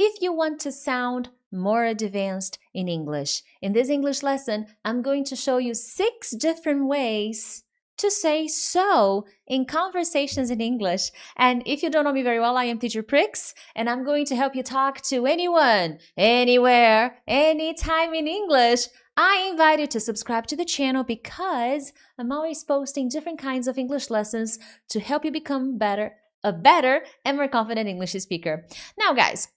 if you want to sound more advanced in English. In this English lesson, I'm going to show you 6 different ways to say so in conversations in English. And if you don't know me very well, I am teacher Prix, and I'm going to help you talk to anyone, anywhere, anytime in English. I invite you to subscribe to the channel because I'm always posting different kinds of English lessons to help you become a better and more confident English speaker. Now, guys,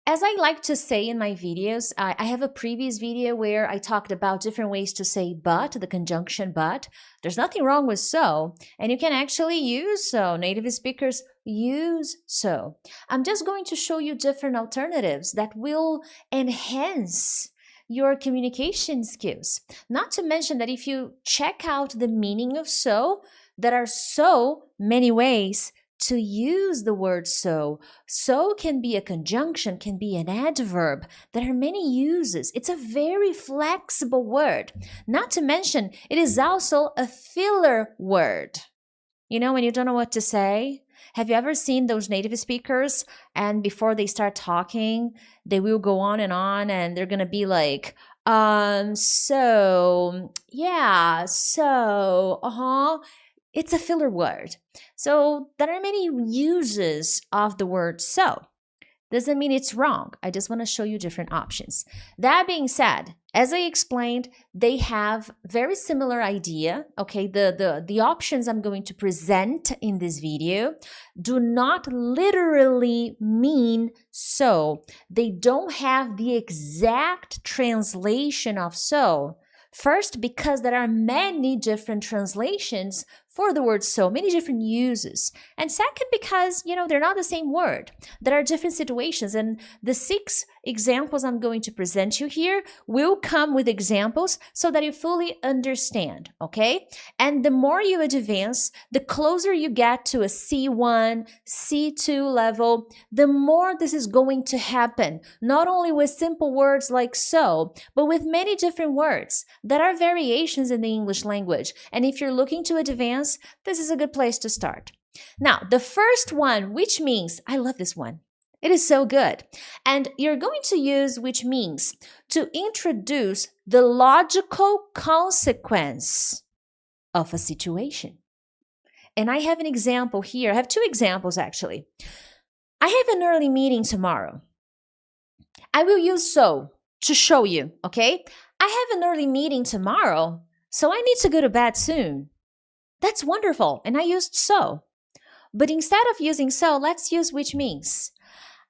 as I like to say in my videos, I have a previous video where I talked about different ways to say but, the conjunction but. There's nothing wrong with so, and you can actually use so. Native speakers use so. I'm just going to show you different alternatives that will enhance your communication skills. Not to mention that if you check out the meaning of so, there are so many ways to use the word so. So can be a conjunction, can be an adverb. There are many uses. It's a very flexible word. Not to mention, it is also a filler word. You know, when you don't know what to say? Have you ever seen those native speakers and before they start talking, they will go on and they're going to be like, so, yeah, so, It's a filler word. So there are many uses of the word so. Doesn't mean it's wrong. I just want to show you different options. That being said, as I explained, they have very similar idea. Okay, the options I'm going to present in this video do not literally mean so. They don't have the exact translation of so. First, because there are many different translations for the word so, many different uses. And second, because, they're not the same word. There are different situations, and the 6 examples I'm going to present you here will come with examples so that you fully understand, okay? And the more you advance, the closer you get to a C1, C2 level, the more this is going to happen, not only with simple words like so, but with many different words. There are variations in the English language, and if you're looking to advance, this is a good place to start. Now, the first one, which means, I love this one. It is so good. And you're going to use which means to introduce the logical consequence of a situation. And I have an example here. I have 2 examples, actually. I have an early meeting tomorrow. I will use so to show you, okay? I have an early meeting tomorrow, so I need to go to bed soon. That's wonderful, and I used so. But instead of using so, let's use which means.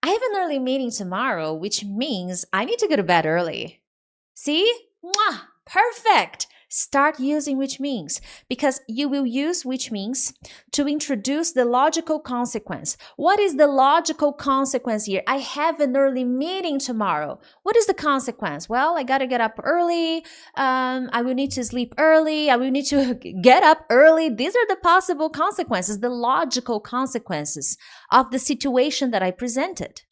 I have an early meeting tomorrow, which means I need to go to bed early. See? Mwah! Perfect! Start using which means, because you will use which means to introduce the logical consequence. What is the logical consequence here? I have an early meeting tomorrow. What is the consequence? Well, I got to get up early. I will need to sleep early. I will need to get up early. These are the possible consequences, the logical consequences of the situation that I presented.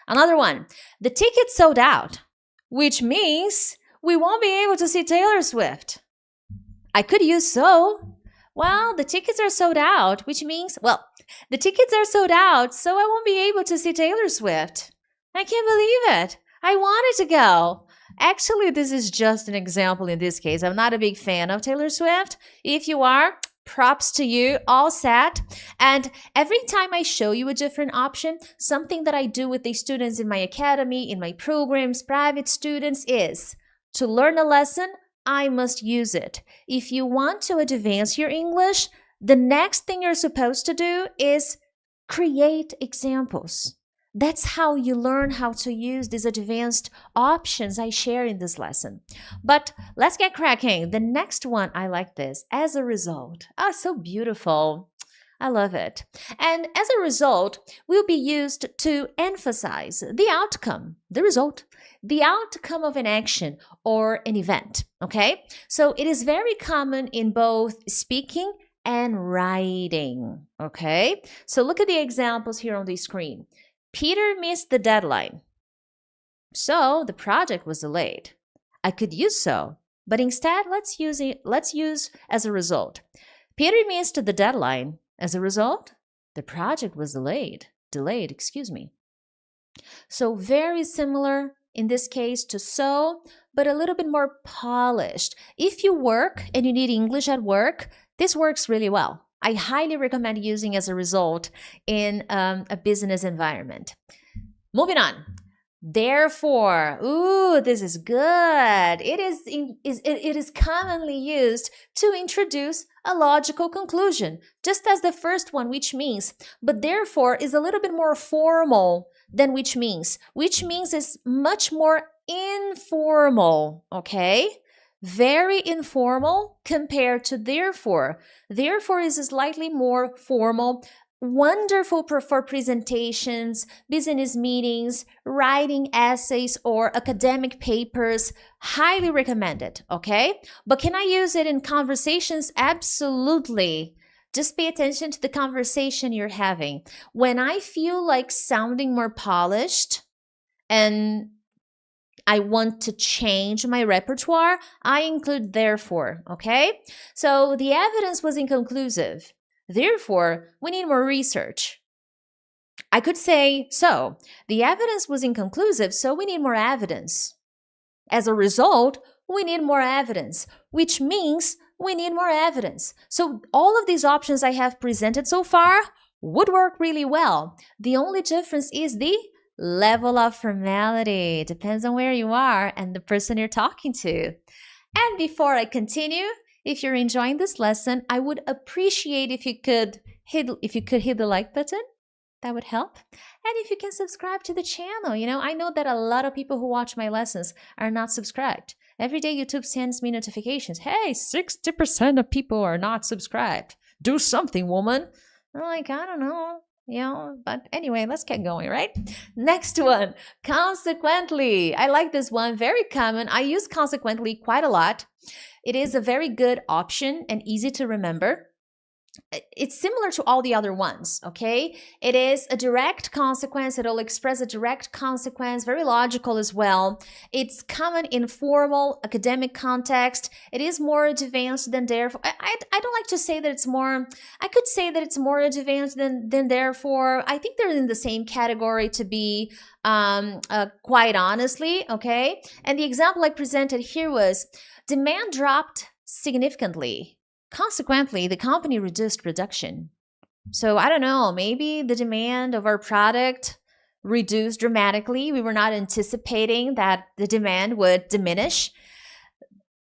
Another one, the ticket sold out, which means we won't be able to see Taylor Swift. I could use so. Well, the tickets are sold out, which means, the tickets are sold out, so I won't be able to see Taylor Swift. I can't believe it. I wanted to go. Actually, this is just an example in this case. I'm not a big fan of Taylor Swift. If you are, props to you, all set. And every time I show you a different option, something that I do with the students in my academy, in my programs, private students, is to learn a lesson, I must use it. If you want to advance your English, the next thing you're supposed to do is create examples. That's how you learn how to use these advanced options I share in this lesson. But let's get cracking. The next one, I like this. As a result. Ah, so beautiful. I love it. And as a result, will be used to emphasize the outcome, the result, the outcome of an action or an event, okay? So it is very common in both speaking and writing, okay? So look at the examples here on the screen. Peter missed the deadline, so the project was delayed. I could use so, but instead let's use as a result. Peter missed the deadline. As a result, the project was delayed, excuse me. So very similar in this case to so, but a little bit more polished. If you work and you need English at work, this works really well. I highly recommend using as a result in a business environment. Moving on. Therefore, ooh, this is good. It is commonly used to introduce a logical conclusion, just as the first one, which means. But therefore is a little bit more formal than which means. Which means is much more informal, okay? Very informal compared to therefore. Therefore is slightly more formal, wonderful for presentations, business meetings, writing essays, or academic papers. Highly recommended, okay? But can I use it in conversations? Absolutely. Just pay attention to the conversation you're having. When I feel like sounding more polished and I want to change my repertoire, I include therefore, okay? So the evidence was inconclusive. Therefore, we need more research. I could say, so the evidence was inconclusive, so we need more evidence. As a result, we need more evidence, which means we need more evidence. So all of these options I have presented so far would work really well. The only difference is the level of formality. It depends on where you are and the person you're talking to. And before I continue, if you're enjoying this lesson, I would appreciate if you could hit the like button. That would help. And if you can subscribe to the channel. I know that a lot of people who watch my lessons are not subscribed. Every day YouTube sends me notifications. Hey, 60% of people are not subscribed. Do something, woman. I'm like, I don't know. But anyway, let's get going, right? Next one, consequently. I like this one, very common. I use consequently quite a lot. It is a very good option and easy to remember. It's similar to all the other ones, okay? It is a direct consequence. It'll express a direct consequence, very logical as well. It's common in formal academic context. It is more advanced than therefore. I don't like to say that it's more, I could say that it's more advanced than therefore. I think they're in the same category to be quite honestly, okay? And the example I presented here was demand dropped significantly. Consequently, the company reduced production. So I don't know, maybe the demand of our product reduced dramatically. We were not anticipating that the demand would diminish.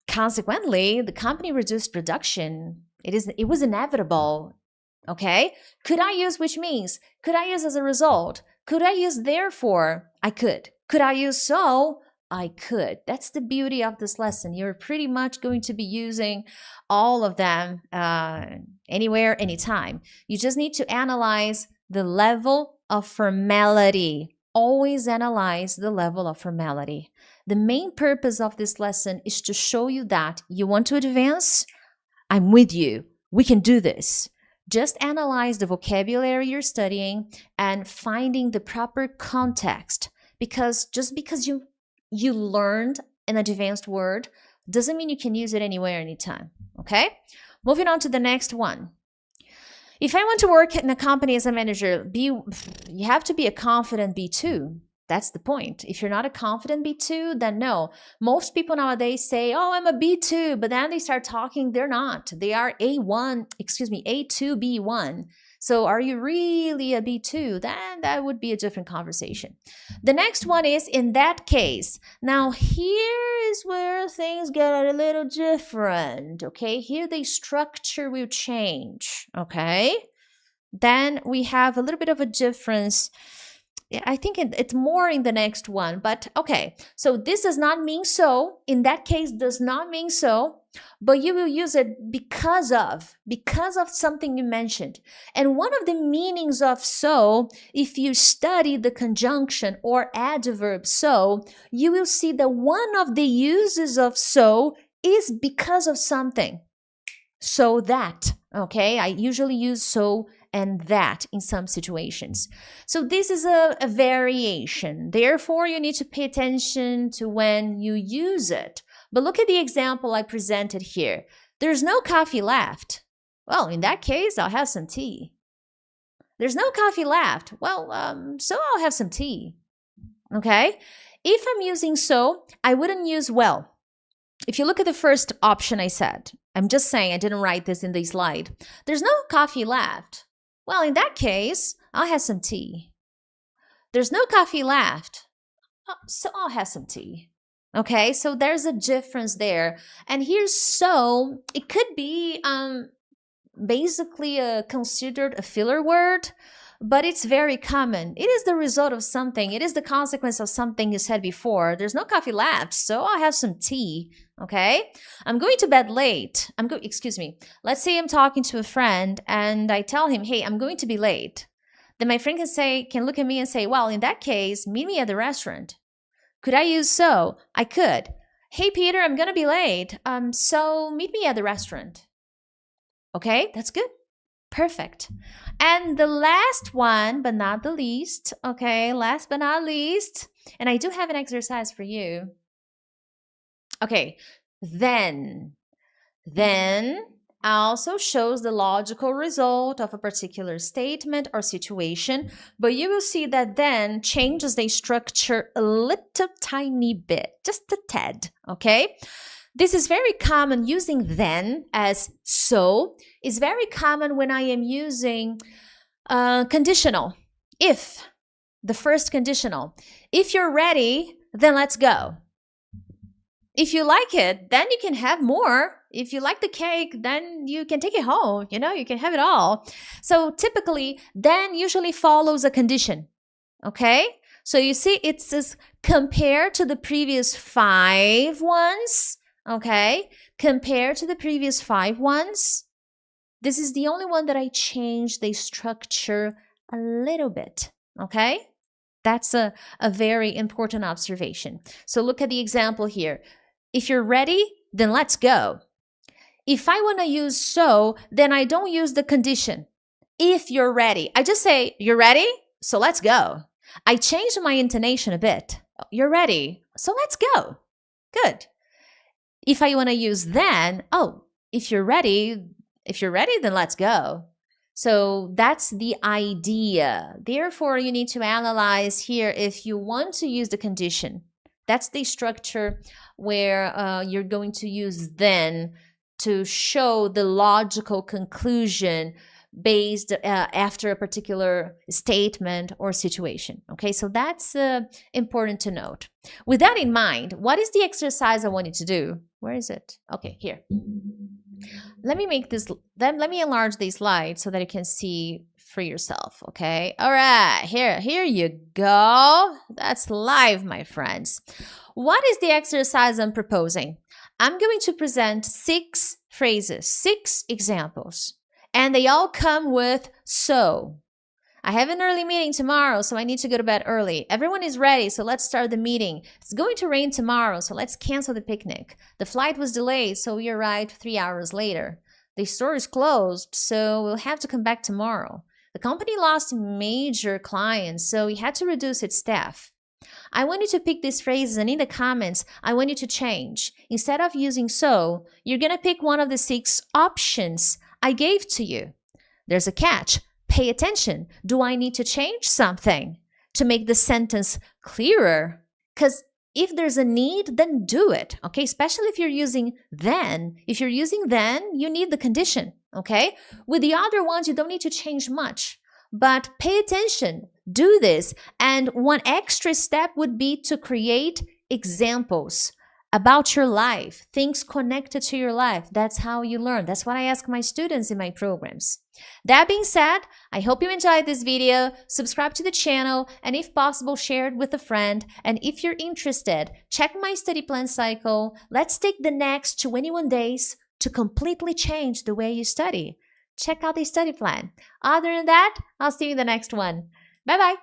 Consequently, the company reduced production. It was inevitable. Okay? Could I use which means? Could I use as a result? Could I use therefore? I could. Could I use so? I could. That's the beauty of this lesson. You're pretty much going to be using all of them anywhere, anytime. You just need to analyze the level of formality. Always analyze the level of formality. The main purpose of this lesson is to show you that you want to advance. I'm with you. We can do this. Just analyze the vocabulary you're studying and finding the proper context. Because just because you learned an advanced word doesn't mean you can use it anywhere, anytime, okay? Moving on to the next one. If I want to work in a company as a manager, you have to be a confident B2. That's the point. If you're not a confident B2, then no. Most people nowadays say, oh, I'm a B2, but then they start talking, they're not. They are A2, B1. So are you really a B2? Then that would be a different conversation. The next one is in that case. Now here is where things get a little different, okay? Here the structure will change, okay? Then we have a little bit of a difference. I think it's more in the next one, but okay. So this does not mean so. In that case, does not mean so, but you will use it because of something you mentioned. And one of the meanings of so, if you study the conjunction or adverb so, you will see that one of the uses of so is because of something. So that, okay? I usually use so and that in some situations. So this is a variation. Therefore, you need to pay attention to when you use it. But look at the example I presented here. There's no coffee left. Well, in that case, I'll have some tea. There's no coffee left. Well, so I'll have some tea. Okay? If I'm using so, I wouldn't use well. If you look at the first option I said, I'm just saying I didn't write this in the slide. There's no coffee left. Well, in that case, I'll have some tea. There's no coffee left. So I'll have some tea. Okay, so there's a difference there. And here's so, it could be basically considered a filler word, but it's very common. It is the result of something. It is the consequence of something you said before. There's no coffee left, so I'll have some tea. Okay, I'm going to bed late. Excuse me. Let's say I'm talking to a friend and I tell him, hey, I'm going to be late. Then my friend can look at me and say, well, in that case, meet me at the restaurant. Could I use so? I could. Hey, Peter, I'm going to be late. So meet me at the restaurant. Okay, that's good. Perfect. And the last one, but not the least, okay, last but not least, and I do have an exercise for you. Okay, then also shows the logical result of a particular statement or situation, but you will see that then changes the structure a little tiny bit, just a tad, okay? This is very common. Using then as so is very common when I am using conditional. If, the first conditional. If you're ready, then let's go. If you like it, then you can have more. If you like the cake, then you can take it home. You know, you can have it all. So typically, then usually follows a condition. Okay? So you see, it says compared to the previous 5 ones. Okay? Compared to the previous 5 ones. This is the only one that I changed the structure a little bit. Okay? That's a very important observation. So look at the example here. If you're ready, then let's go. If I want to use so, then I don't use the condition. If you're ready, I just say, you're ready? So let's go. I changed my intonation a bit. You're ready? So let's go. Good. If I want to use then, if you're ready, then let's go. So that's the idea. Therefore, you need to analyze here if you want to use the condition. That's the structure where you're going to use then to show the logical conclusion based after a particular statement or situation. Okay, so that's important to note. With that in mind, what is the exercise I want you to do? Where is it? Okay, here. Let me make this, then let me enlarge the slide so that you can see for yourself, okay? All right, here you go. That's live, my friends. What is the exercise I'm proposing? I'm going to present 6 phrases, 6 examples, and they all come with so. I have an early meeting tomorrow, so I need to go to bed early. Everyone is ready, so let's start the meeting. It's going to rain tomorrow, so let's cancel the picnic. The flight was delayed, so we arrived 3 hours later. The store is closed, so we'll have to come back tomorrow. The company lost major clients, so we had to reduce its staff. I want you to pick these phrases, and in the comments, I want you to change. Instead of using so, you're going to pick one of the 6 options I gave to you. There's a catch. Pay attention. Do I need to change something to make the sentence clearer? Because if there's a need, then do it, okay? Especially if you're using then. If you're using then, you need the condition, okay? With the other ones, you don't need to change much. But pay attention. Do this. And one extra step would be to create examples about your life, things connected to your life. That's how you learn. That's what I ask my students in my programs. That being said, I hope you enjoyed this video. Subscribe to the channel, and if possible, share it with a friend. And if you're interested, check my study plan cycle. Let's take the next 21 days to completely change the way you study. Check out the study plan. Other than that, I'll see you in the next one. Bye-bye.